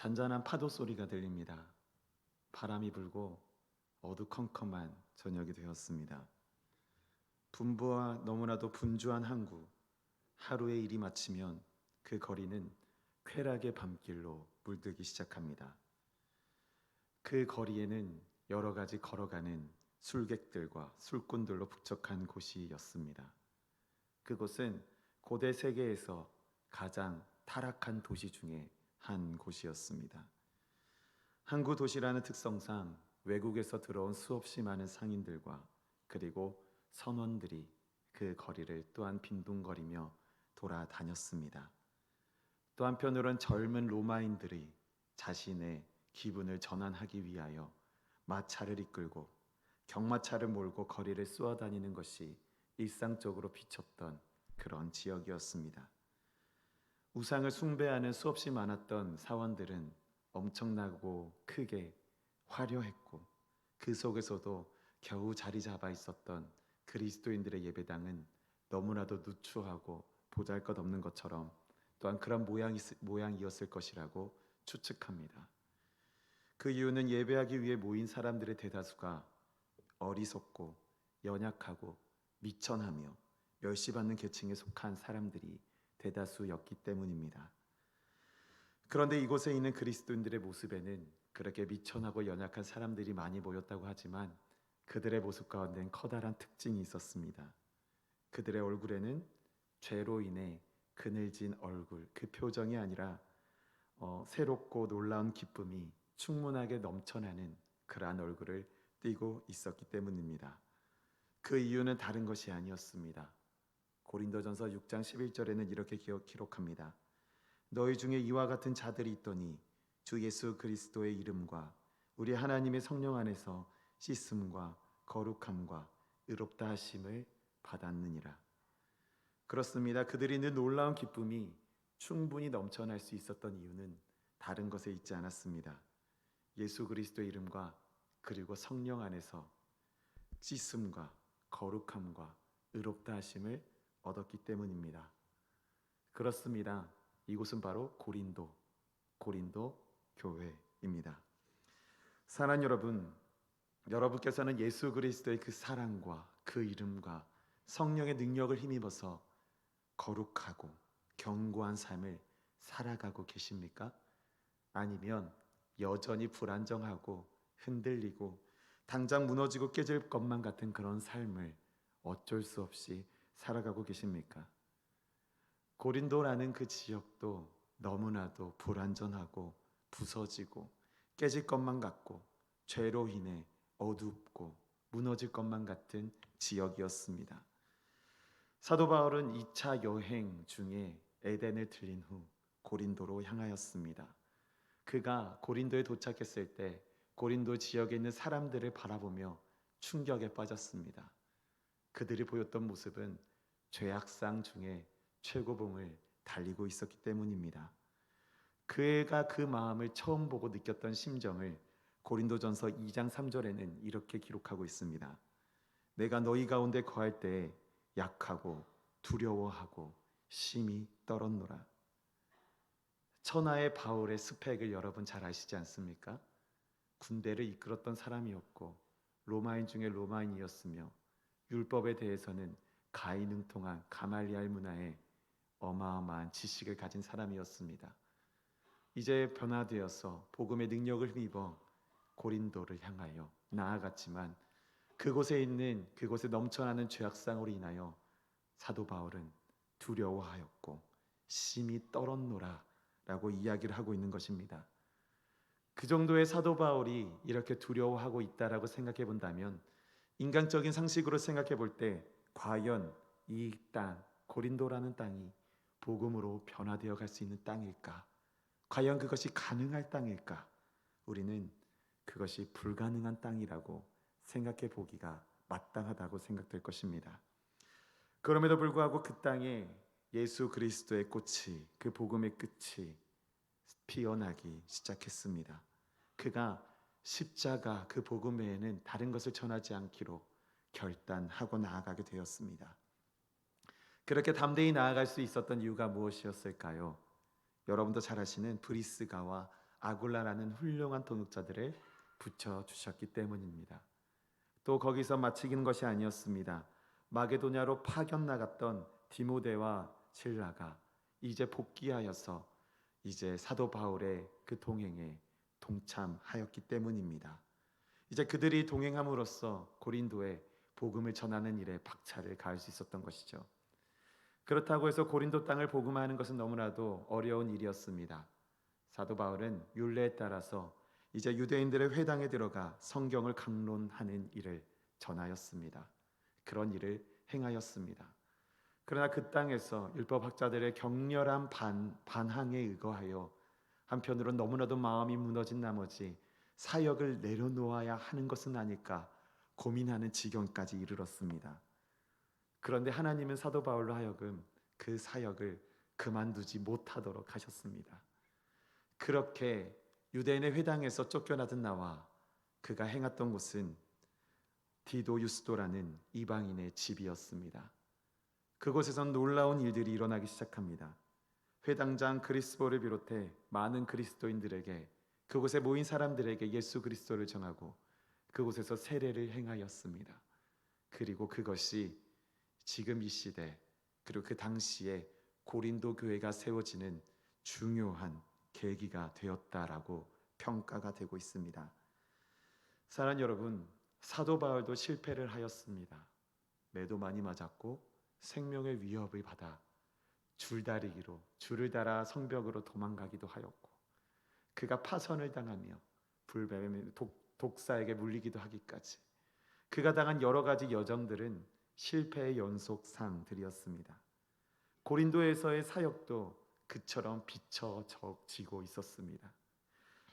잔잔한 파도 소리가 들립니다. 바람이 불고 어두컴컴한 저녁이 되었습니다. 분부와 너무나도 분주한 항구, 하루의 일이 마치면 그 거리는 쾌락의 밤길로 물들기 시작합니다. 그 거리에는 여러 가지 걸어가는 술객들과 술꾼들로 북적한 곳이었습니다. 그곳은 고대 세계에서 가장 타락한 도시 중에 한 곳이었습니다. 항구 도시라는 특성상 외국에서 들어온 수없이 많은 상인들과 그리고 선원들이 그 거리를 또한 빈둥거리며 돌아다녔습니다. 또 한편으론 젊은 로마인들이 자신의 기분을 전환하기 위하여 마차를 이끌고 경마차를 몰고 거리를 쏘아다니는 것이 일상적으로 비쳤던 그런 지역이었습니다. 우상을 숭배하는 수없이 많았던 사원들은 엄청나고 크게 화려했고 그 속에서도 겨우 자리 잡아 있었던 그리스도인들의 예배당은 너무나도 누추하고 보잘것없는 것처럼 또한 그런 모양이었을 것이라고 추측합니다. 그 이유는 예배하기 위해 모인 사람들의 대다수가 어리석고 연약하고 미천하며 멸시받는 계층에 속한 사람들이 대다수였기 때문입니다. 그런데 이곳에 있는 그리스도인들의 모습에는 그렇게 미천하고 연약한 사람들이 많이 모였다고 하지만 그들의 모습 가운데는 커다란 특징이 있었습니다. 그들의 얼굴에는 죄로 인해 그늘진 얼굴, 그 표정이 아니라 새롭고 놀라운 기쁨이 충만하게 넘쳐나는 그러한 얼굴을 띠고 있었기 때문입니다. 그 이유는 다른 것이 아니었습니다. 고린도전서 6장 11절에는 이렇게 기록합니다. 너희 중에 이와 같은 자들이 있더니 주 예수 그리스도의 이름과 우리 하나님의 성령 안에서 씻음과 거룩함과 의롭다 하심을 받았느니라. 그렇습니다. 그들이 늘 놀라운 기쁨이 충분히 넘쳐날 수 있었던 이유는 다른 것에 있지 않았습니다. 예수 그리스도의 이름과 그리고 성령 안에서 씻음과 거룩함과 의롭다 하심을 얻었기 때문입니다. 그렇습니다. 이곳은 바로 고린도 교회입니다. 사랑하는 여러분, 여러분께서는 예수 그리스도의 그 사랑과 그 이름과 성령의 능력을 힘입어서 거룩하고 견고한 삶을 살아가고 계십니까? 아니면 여전히 불안정하고 흔들리고 당장 무너지고 깨질 것만 같은 그런 삶을 어쩔 수 없이 살아가고 계십니까? 고린도라는 그 지역도 너무나도 불안전하고 부서지고 깨질 것만 같고 죄로 인해 어둡고 무너질 것만 같은 지역이었습니다. 사도 바울은 2차 여행 중에 에덴을 들린 후 고린도로 향하였습니다. 그가 고린도에 도착했을 때 고린도 지역에 있는 사람들을 바라보며 충격에 빠졌습니다. 그들이 보였던 모습은 죄악상 중에 최고봉을 달리고 있었기 때문입니다. 그가 그 마음을 처음 보고 느꼈던 심정을 고린도전서 2장 3절에는 이렇게 기록하고 있습니다. 내가 너희 가운데 거할 때에 약하고 두려워하고 심히 떨었노라. 천하의 바울의 스펙을 여러분 잘 아시지 않습니까? 군대를 이끌었던 사람이었고 로마인 중에 로마인이었으며 율법에 대해서는 가이능통한 가말리알 문화에 어마어마한 지식을 가진 사람이었습니다. 이제 변화되어서 복음의 능력을 힘입어 고린도를 향하여 나아갔지만 그곳에 넘쳐나는 죄악상으로 인하여 사도 바울은 두려워하였고 심히 떨었노라 라고 이야기를 하고 있는 것입니다. 그 정도의 사도 바울이 이렇게 두려워하고 있다라고 생각해 본다면 인간적인 상식으로 생각해 볼 때 과연 이 땅, 고린도라는 땅이 복음으로 변화되어 갈 수 있는 땅일까? 과연 그것이 가능할 땅일까? 우리는 그것이 불가능한 땅이라고 생각해 보기가 마땅하다고 생각될 것입니다. 그럼에도 불구하고 그 땅에 예수 그리스도의 꽃이, 그 복음의 끝이 피어나기 시작했습니다. 그가 십자가 그 복음 외에는 다른 것을 전하지 않기로 결단하고 나아가게 되었습니다. 그렇게 담대히 나아갈 수 있었던 이유가 무엇이었을까요? 여러분도 잘 아시는 브리스가와 아굴라라는 훌륭한 동역자들을 붙여주셨기 때문입니다. 또 거기서 마치는 것이 아니었습니다. 마게도냐로 파견 나갔던 디모데와 실라가 이제 복귀하여서 이제 사도 바울의 그 동행에 동참하였기 때문입니다. 이제 그들이 동행함으로써 고린도에 복음을 전하는 일에 박차를 가할 수 있었던 것이죠. 그렇다고 해서 고린도 땅을 복음화하는 것은 너무나도 어려운 일이었습니다. 사도 바울은 율례에 따라서 이제 유대인들의 회당에 들어가 성경을 강론하는 일을 전하였습니다. 그런 일을 행하였습니다. 그러나 그 땅에서 율법학자들의 격렬한 반항에 의거하여 한편으로 너무나도 마음이 무너진 나머지 사역을 내려놓아야 하는 것은 아닐까 고민하는 지경까지 이르렀습니다. 그런데 하나님은 사도 바울로 하여금 그 사역을 그만두지 못하도록 하셨습니다. 그렇게 유대인의 회당에서 쫓겨나던 나와 그가 행했던 곳은 디도 유스도라는 이방인의 집이었습니다. 그곳에선 놀라운 일들이 일어나기 시작합니다. 회당장 그리스도를 비롯해 많은 그리스도인들에게, 그곳에 모인 사람들에게 예수 그리스도를 전하고 그곳에서 세례를 행하였습니다. 그리고 그것이 지금 이 시대, 그리고 그 당시에 고린도 교회가 세워지는 중요한 계기가 되었다라고 평가가 되고 있습니다. 사랑하는 여러분, 사도 바울도 실패를 하였습니다. 매도 많이 맞았고 생명의 위협을 받아 줄다리기로 줄을 달아 성벽으로 도망가기도 하였고, 그가 파선을 당하며 불뱀 독사에게 물리기도 하기까지 그가 당한 여러 가지 여정들은 실패의 연속상들이었습니다. 고린도에서의 사역도 그처럼 비춰지고 있었습니다.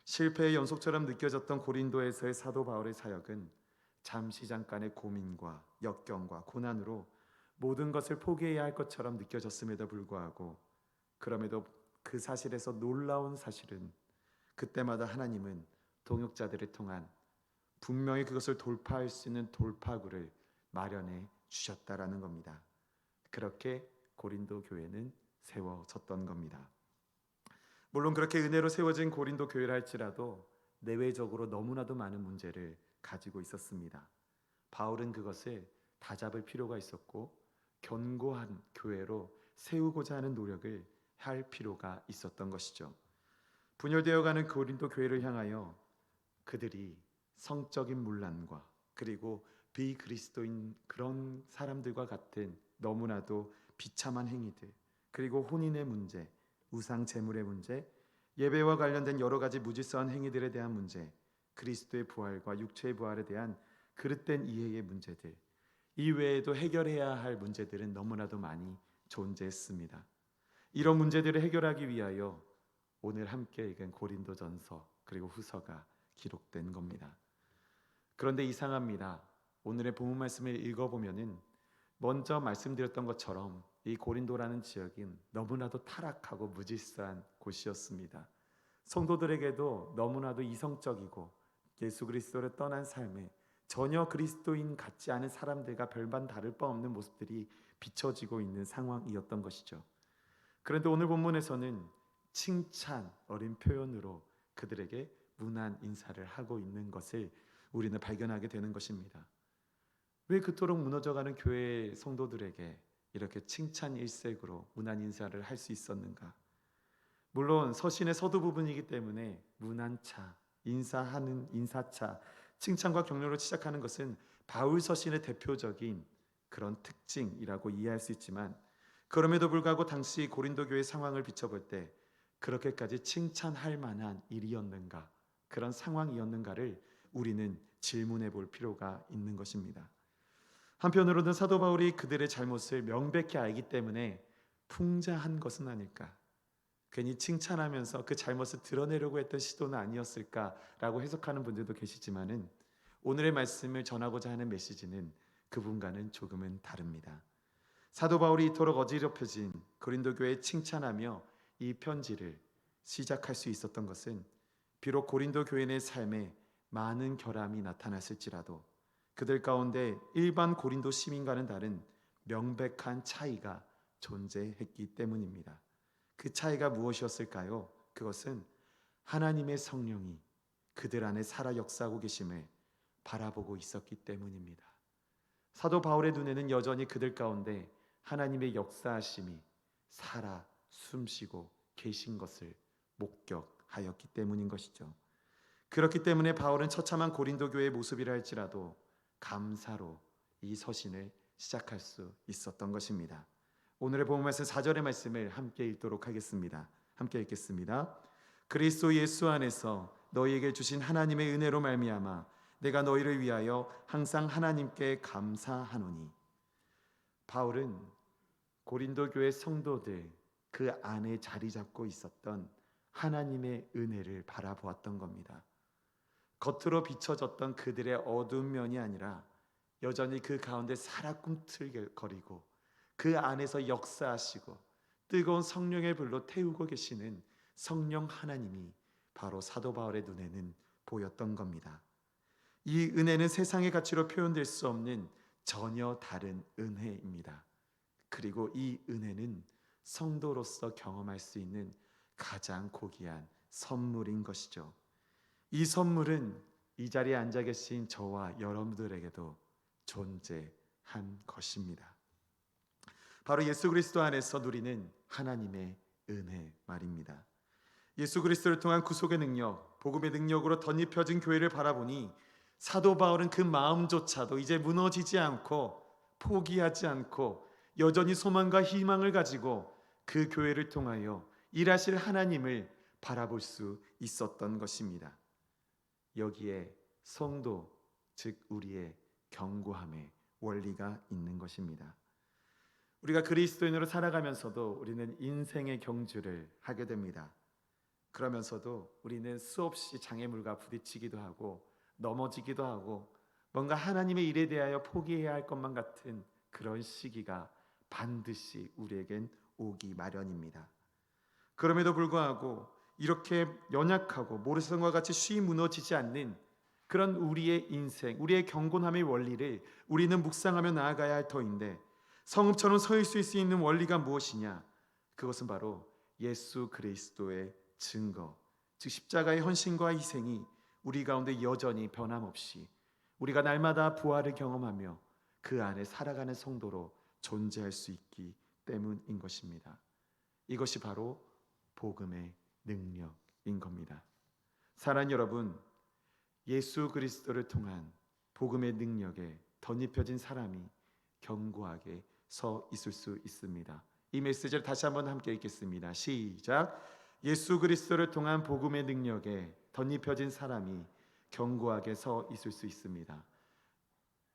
실패의 연속처럼 느껴졌던 고린도에서의 사도 바울의 사역은 잠시 잠깐의 고민과 역경과 고난으로 모든 것을 포기해야 할 것처럼 느껴졌음에도 불구하고, 그럼에도 그 사실에서 놀라운 사실은 그때마다 하나님은 동역자들을 통한 분명히 그것을 돌파할 수 있는 돌파구를 마련해 주셨다라는 겁니다. 그렇게 고린도 교회는 세워졌던 겁니다. 물론 그렇게 은혜로 세워진 고린도 교회라 할지라도 내외적으로 너무나도 많은 문제를 가지고 있었습니다. 바울은 그것을 다잡을 필요가 있었고 견고한 교회로 세우고자 하는 노력을 할 필요가 있었던 것이죠. 분열되어가는 고린도 교회를 향하여 그들이 성적인 문란과 그리고 비그리스도인 그런 사람들과 같은 너무나도 비참한 행위들, 그리고 혼인의 문제, 우상 제물의 문제, 예배와 관련된 여러 가지 무질서한 행위들에 대한 문제, 그리스도의 부활과 육체의 부활에 대한 그릇된 이해의 문제들, 이 외에도 해결해야 할 문제들은 너무나도 많이 존재했습니다. 이런 문제들을 해결하기 위하여 오늘 함께 읽은 고린도전서 그리고 후서가 기록된 겁니다. 그런데 이상합니다. 오늘의 본문 말씀을 읽어보면은 먼저 말씀드렸던 것처럼 이 고린도라는 지역은 너무나도 타락하고 무질서한 곳이었습니다. 성도들에게도 너무나도 이성적이고 예수 그리스도를 떠난 삶에 전혀 그리스도인 같지 않은 사람들과 별반 다를 바 없는 모습들이 비춰지고 있는 상황이었던 것이죠. 그런데 오늘 본문에서는 칭찬 어린 표현으로 그들에게 문안 인사를 하고 있는 것을 우리는 발견하게 되는 것입니다. 왜 그토록 무너져가는 교회 성도들에게 이렇게 칭찬 일색으로 문안 인사를 할 수 있었는가? 물론 서신의 서두 부분이기 때문에 문안차, 인사하는 인사차, 칭찬과 격려로 시작하는 것은 바울 서신의 대표적인 그런 특징이라고 이해할 수 있지만, 그럼에도 불구하고 당시 고린도 교회 상황을 비춰볼 때 그렇게까지 칭찬할 만한 일이었는가, 그런 상황이었는가를 우리는 질문해 볼 필요가 있는 것입니다. 한편으로는 사도 바울이 그들의 잘못을 명백히 알기 때문에 풍자한 것은 아닐까, 괜히 칭찬하면서 그 잘못을 드러내려고 했던 시도는 아니었을까라고 해석하는 분들도 계시지만은, 오늘의 말씀을 전하고자 하는 메시지는 그분과는 조금은 다릅니다. 사도 바울이 이토록 어지럽혀진 고린도 교회에 칭찬하며 이 편지를 시작할 수 있었던 것은, 비록 고린도 교인의 삶에 많은 결함이 나타났을지라도 그들 가운데 일반 고린도 시민과는 다른 명백한 차이가 존재했기 때문입니다. 그 차이가 무엇이었을까요? 그것은 하나님의 성령이 그들 안에 살아 역사하고 계심을 바라보고 있었기 때문입니다. 사도 바울의 눈에는 여전히 그들 가운데 하나님의 역사하심이 살아 숨쉬고 계신 것을 목격하였기 때문인 것이죠. 그렇기 때문에 바울은 처참한 고린도 교회의 모습이라 할지라도 감사로 이 서신을 시작할 수 있었던 것입니다. 오늘의 본문 말씀 4절의 말씀을 함께 읽도록 하겠습니다. 함께 읽겠습니다. 그리스도 예수 안에서 너희에게 주신 하나님의 은혜로 말미암아 내가 너희를 위하여 항상 하나님께 감사하노니. 바울은 고린도 교회 성도들 그 안에 자리 잡고 있었던 하나님의 은혜를 바라보았던 겁니다. 겉으로 비춰졌던 그들의 어두운 면이 아니라 여전히 그 가운데 살아 꿈틀거리고 그 안에서 역사하시고 뜨거운 성령의 불로 태우고 계시는 성령 하나님이 바로 사도 바울의 눈에는 보였던 겁니다. 이 은혜는 세상의 가치로 표현될 수 없는 전혀 다른 은혜입니다. 그리고 이 은혜는 성도로서 경험할 수 있는 가장 고귀한 선물인 것이죠. 이 선물은 이 자리에 앉아 계신 저와 여러분들에게도 존재한 것입니다. 바로 예수 그리스도 안에서 누리는 하나님의 은혜 말입니다. 예수 그리스도를 통한 구속의 능력, 복음의 능력으로 덧입혀진 교회를 바라보니 사도 바울은 그 마음조차도 이제 무너지지 않고 포기하지 않고 여전히 소망과 희망을 가지고 그 교회를 통하여 일하실 하나님을 바라볼 수 있었던 것입니다. 여기에 성도, 즉 우리의 견고함의 원리가 있는 것입니다. 우리가 그리스도인으로 살아가면서도 우리는 인생의 경주를 하게 됩니다. 그러면서도 우리는 수없이 장애물과 부딪히기도 하고 넘어지기도 하고 뭔가 하나님의 일에 대하여 포기해야 할 것만 같은 그런 시기가 반드시 우리에겐 오기 마련입니다. 그럼에도 불구하고 이렇게 연약하고 모래성과 같이 쉬이 무너지지 않는 그런 우리의 인생, 우리의 경건함의 원리를 우리는 묵상하며 나아가야 할 터인데, 성읍처럼 서 있을 수 있는 원리가 무엇이냐? 그것은 바로 예수 그리스도의 증거, 즉 십자가의 헌신과 희생이 우리 가운데 여전히 변함없이 우리가 날마다 부활을 경험하며 그 안에 살아가는 성도로 존재할 수 있기 때문인 것입니다. 이것이 바로 복음의 능력인 겁니다. 사랑하는 여러분, 예수 그리스도를 통한 복음의 능력에 덧입혀진 사람이 견고하게 서 있을 수 있습니다. 이 메시지를 다시 한번 함께 읽겠습니다. 시작. 예수 그리스도를 통한 복음의 능력에 덧입혀진 사람이 견고하게 서 있을 수 있습니다.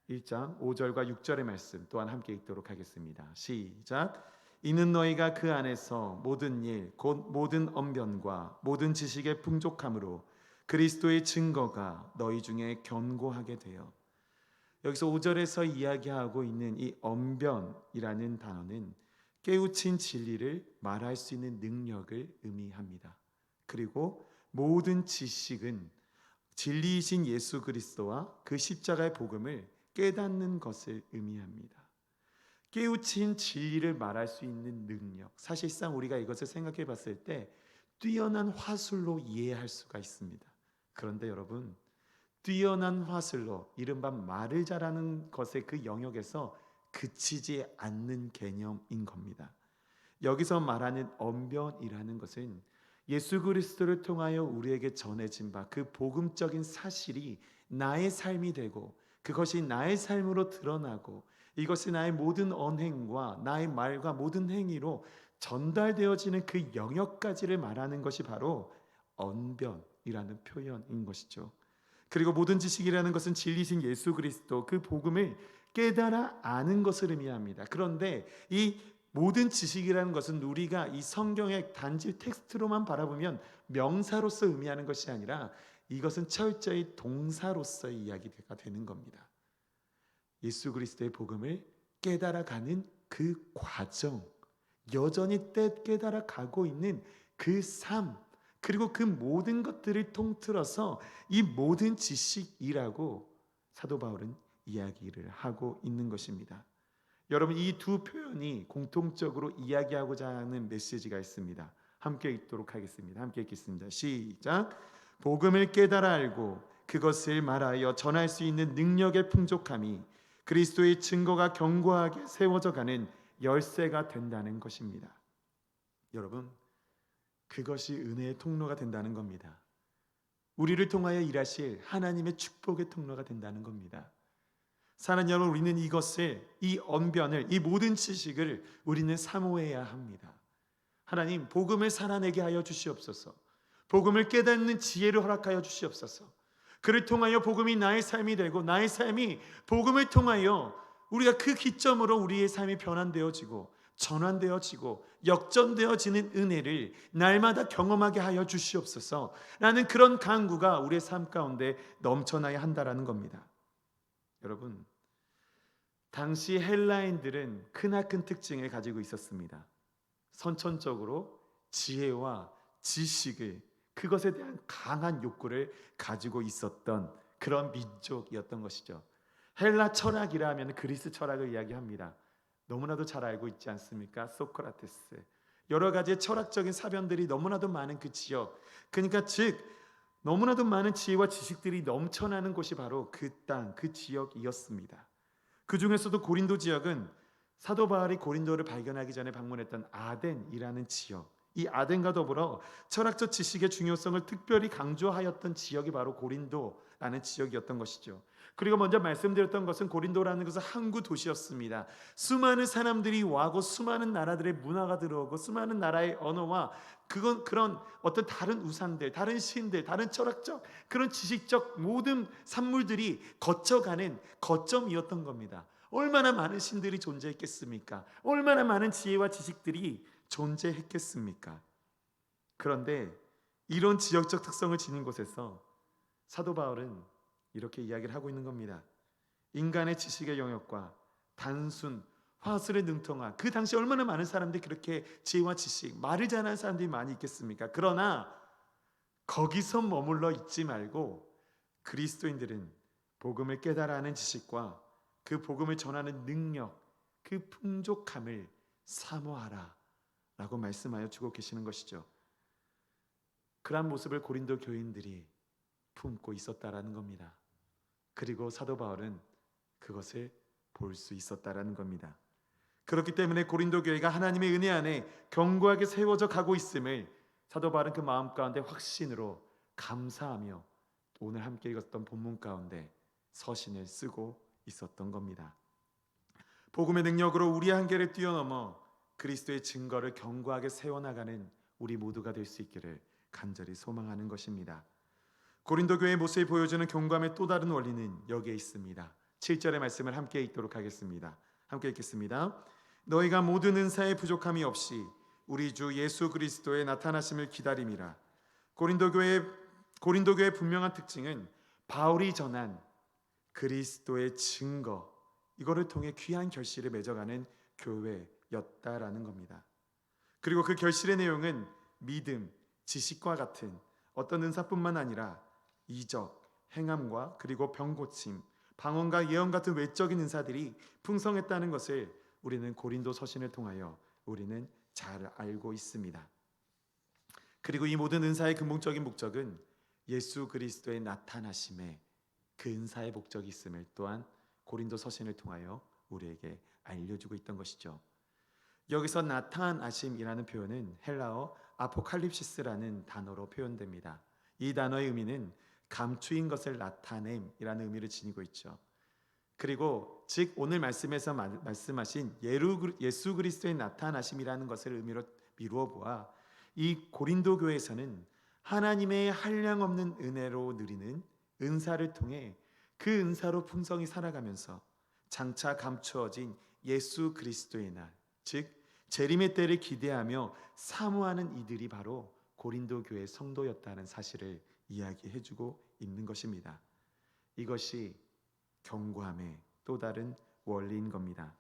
1장 5절과 6절의 말씀 또한 함께 읽도록 하겠습니다. 시작. 이는 너희가 그 안에서 모든 일 곧 모든 언변과 모든 지식의 풍족함으로 그리스도의 증거가 너희 중에 견고하게 되어. 여기서 5절에서 이야기하고 있는 이 언변이라는 단어는 깨우친 진리를 말할 수 있는 능력을 의미합니다. 그리고 모든 지식은 진리이신 예수 그리스도와 그 십자가의 복음을 깨닫는 것을 의미합니다. 깨우친 진리를 말할 수 있는 능력, 사실상 우리가 이것을 생각해 봤을 때 뛰어난 화술로 이해할 수가 있습니다. 그런데 여러분, 뛰어난 화술로 이른바 말을 잘하는 것의 그 영역에서 그치지 않는 개념인 겁니다. 여기서 말하는 언변이라는 것은 예수 그리스도를 통하여 우리에게 전해진 바 그 복음적인 사실이 나의 삶이 되고 그것이 나의 삶으로 드러나고 이것이 나의 모든 언행과 나의 말과 모든 행위로 전달되어지는 그 영역까지를 말하는 것이 바로 언변이라는 표현인 것이죠. 그리고 모든 지식이라는 것은 진리신 예수 그리스도 그 복음을 깨달아 아는 것을 의미합니다. 그런데 이 모든 지식이라는 것은 우리가 이 성경의 단지 텍스트로만 바라보면 명사로서 의미하는 것이 아니라 이것은 철저히 동사로서의 이야기가 되는 겁니다. 예수 그리스도의 복음을 깨달아가는 그 과정, 여전히 깨달아 가고 있는 그 삶, 그리고 그 모든 것들을 통틀어서 이 모든 지식이라고 사도 바울은 이야기를 하고 있는 것입니다. 여러분, 이 두 표현이 공통적으로 이야기하고자 하는 메시지가 있습니다. 함께 읽도록 하겠습니다. 함께 읽겠습니다. 시작. 복음을 깨달아 알고 그것을 말하여 전할 수 있는 능력의 풍족함이 그리스도의 증거가 견고하게 세워져 가는 열쇠가 된다는 것입니다. 여러분, 그것이 은혜의 통로가 된다는 겁니다. 우리를 통하여 일하실 하나님의 축복의 통로가 된다는 겁니다. 사랑하는 여러분, 우리는 이것을, 이 언변을, 이 모든 지식을 우리는 사모해야 합니다. 하나님, 복음을 살아내게 하여 주시옵소서. 복음을 깨닫는 지혜를 허락하여 주시옵소서. 그를 통하여 복음이 나의 삶이 되고 나의 삶이 복음을 통하여 우리가 그 기점으로 우리의 삶이 변환되어지고 전환되어지고 역전되어지는 은혜를 날마다 경험하게 하여 주시옵소서 라는 그런 간구가 우리의 삶 가운데 넘쳐나야 한다라는 겁니다. 여러분, 당시 헬라인들은 크나큰 특징을 가지고 있었습니다. 선천적으로 지혜와 지식을, 그것에 대한 강한 욕구를 가지고 있었던 그런 민족이었던 것이죠. 헬라 철학이라 하면 그리스 철학을 이야기합니다. 너무나도 잘 알고 있지 않습니까? 소크라테스, 여러 가지의 철학적인 사변들이 너무나도 많은 그 지역, 그러니까 즉 너무나도 많은 지혜와 지식들이 넘쳐나는 곳이 바로 그 땅, 그 지역이었습니다. 그 중에서도 고린도 지역은 사도 바울이 고린도를 발견하기 전에 방문했던 아덴이라는 지역, 이 아덴과 더불어 철학적 지식의 중요성을 특별히 강조하였던 지역이 바로 고린도라는 지역이었던 것이죠. 그리고 먼저 말씀드렸던 것은 고린도라는 것은 항구 도시였습니다. 수많은 사람들이 와고 수많은 나라들의 문화가 들어오고 수많은 나라의 언어와 그런 어떤 다른 우상들, 다른 신들, 다른 철학적 그런 지식적 모든 산물들이 거쳐가는 거점이었던 겁니다. 얼마나 많은 신들이 존재했겠습니까? 얼마나 많은 지혜와 지식들이 존재했겠습니까? 그런데 이런 지역적 특성을 지닌 곳에서 사도 바울은 이렇게 이야기를 하고 있는 겁니다. 인간의 지식의 영역과 단순 화술에 능통한, 그 당시 얼마나 많은 사람들이 그렇게 지혜와 지식, 말을 잘하는 사람들이 많이 있겠습니까? 그러나 거기서 머물러 있지 말고 그리스도인들은 복음을 깨달아 하는 지식과 그 복음을 전하는 능력, 그 풍족함을 사모하라 라고 말씀하여 주고 계시는 것이죠. 그러한 모습을 고린도 교인들이 품고 있었다라는 겁니다. 그리고 사도 바울은 그것을 볼 수 있었다라는 겁니다. 그렇기 때문에 고린도 교회가 하나님의 은혜 안에 견고하게 세워져 가고 있음을 사도 바울은 그 마음 가운데 확신으로 감사하며 오늘 함께 읽었던 본문 가운데 서신을 쓰고 있었던 겁니다. 복음의 능력으로 우리의 한계를 뛰어넘어 그리스도의 증거를 견고하게 세워나가는 우리 모두가 될 수 있기를 간절히 소망하는 것입니다. 고린도 교회의 모습이 보여주는 경감의 또 다른 원리는 여기에 있습니다. 7절의 말씀을 함께 읽도록 하겠습니다. 함께 읽겠습니다. 너희가 모든 은사에 부족함이 없이 우리 주 예수 그리스도의 나타나심을 기다림이라. 고린도 교회의 분명한 특징은 바울이 전한 그리스도의 증거, 이거를 통해 귀한 결실을 맺어가는 교회였다라는 겁니다. 그리고 그 결실의 내용은 믿음, 지식과 같은 어떤 은사뿐만 아니라 이적, 행함과 그리고 병고침, 방언과 예언 같은 외적인 은사들이 풍성했다는 것을 우리는 고린도 서신을 통하여 우리는 잘 알고 있습니다. 그리고 이 모든 은사의 근본적인 목적은 예수 그리스도의 나타나심에 그 은사의 목적이 있음을 또한 고린도 서신을 통하여 우리에게 알려주고 있던 것이죠. 여기서 나타나심이라는 표현은 헬라어 아포칼립시스라는 단어로 표현됩니다. 이 단어의 의미는 감추인 것을 나타냄이라는 의미를 지니고 있죠. 그리고 즉 오늘 말씀에서 말씀하신 예수 그리스도의 나타나심이라는 것을 의미로 미루어 보아 이 고린도 교회에서는 하나님의 한량없는 은혜로 누리는 은사를 통해 그 은사로 풍성히 살아가면서 장차 감추어진 예수 그리스도의 날, 즉 재림의 때를 기대하며 사모하는 이들이 바로 고린도 교회 성도였다는 사실을 이야기해주고 있는 것입니다. 이것이 견고함의 또 다른 원리인 겁니다.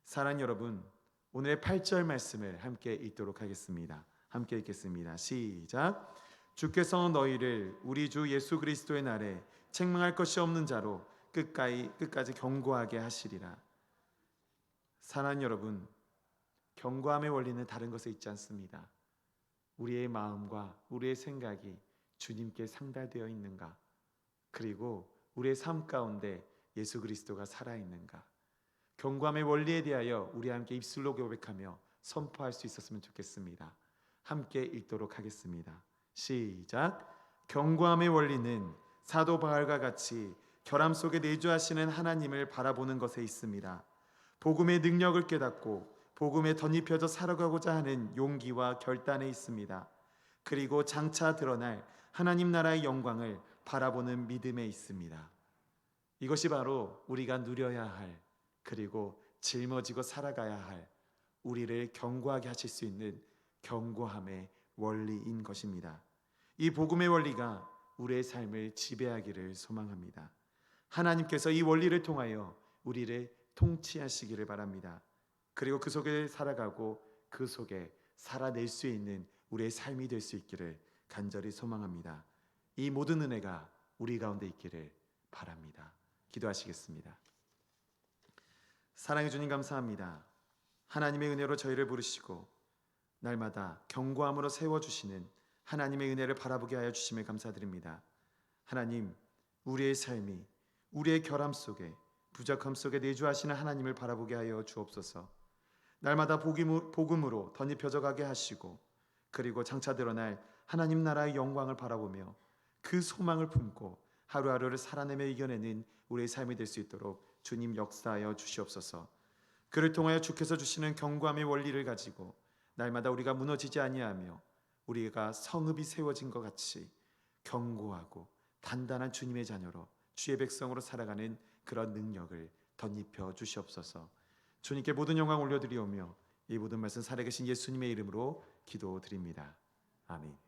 사랑하는 여러분, 오늘의 8절 말씀을 함께 읽도록 하겠습니다. 함께 읽겠습니다. 시작. 주께서 너희를 우리 주 예수 그리스도의 날에 책망할 것이 없는 자로 끝까지 견고하게 하시리라. 사랑하는 여러분, 견고함의 원리는 다른 것에 있지 않습니다. 우리의 마음과 우리의 생각이 주님께 상달되어 있는가? 그리고 우리의 삶 가운데 예수 그리스도가 살아있는가? 경고함의 원리에 대하여 우리 함께 입술로 고백하며 선포할 수 있었으면 좋겠습니다. 함께 읽도록 하겠습니다. 시작. 경고함의 원리는 사도 바울과 같이 결함 속에 내주하시는 하나님을 바라보는 것에 있습니다. 복음의 능력을 깨닫고 복음에 덧입혀져 살아가고자 하는 용기와 결단에 있습니다. 그리고 장차 드러날 하나님 나라의 영광을 바라보는 믿음에 있습니다. 이것이 바로 우리가 누려야 할, 그리고 짊어지고 살아가야 할, 우리를 경고하게 하실 수 있는 경고함의 원리인 것입니다. 이 복음의 원리가 우리의 삶을 지배하기를 소망합니다. 하나님께서 이 원리를 통하여 우리를 통치하시기를 바랍니다. 그리고 그 속에 살아가고 그 속에 살아낼 수 있는 우리의 삶이 될 수 있기를 간절히 소망합니다. 이 모든 은혜가 우리 가운데 있기를 바랍니다. 기도하시겠습니다. 사랑해 주님 감사합니다. 하나님의 은혜로 저희를 부르시고 날마다 경고함으로 세워주시는 하나님의 은혜를 바라보게 하여 주심에 감사드립니다. 하나님, 우리의 삶이 우리의 결함 속에 부족함 속에 내주하시는 하나님을 바라보게 하여 주옵소서. 날마다 복음으로 덧입혀져 가게 하시고 그리고 장차 드러날 하나님 나라의 영광을 바라보며 그 소망을 품고 하루하루를 살아내며 이겨내는 우리의 삶이 될 수 있도록 주님 역사하여 주시옵소서. 그를 통하여 주께서 주시는 경고함의 원리를 가지고 날마다 우리가 무너지지 아니하며 우리가 성읍이 세워진 것 같이 견고하고 단단한 주님의 자녀로 주의 백성으로 살아가는 그런 능력을 덧입혀 주시옵소서. 주님께 모든 영광 올려드리오며 이 모든 말씀 살아계신 예수님의 이름으로 기도드립니다. 아멘.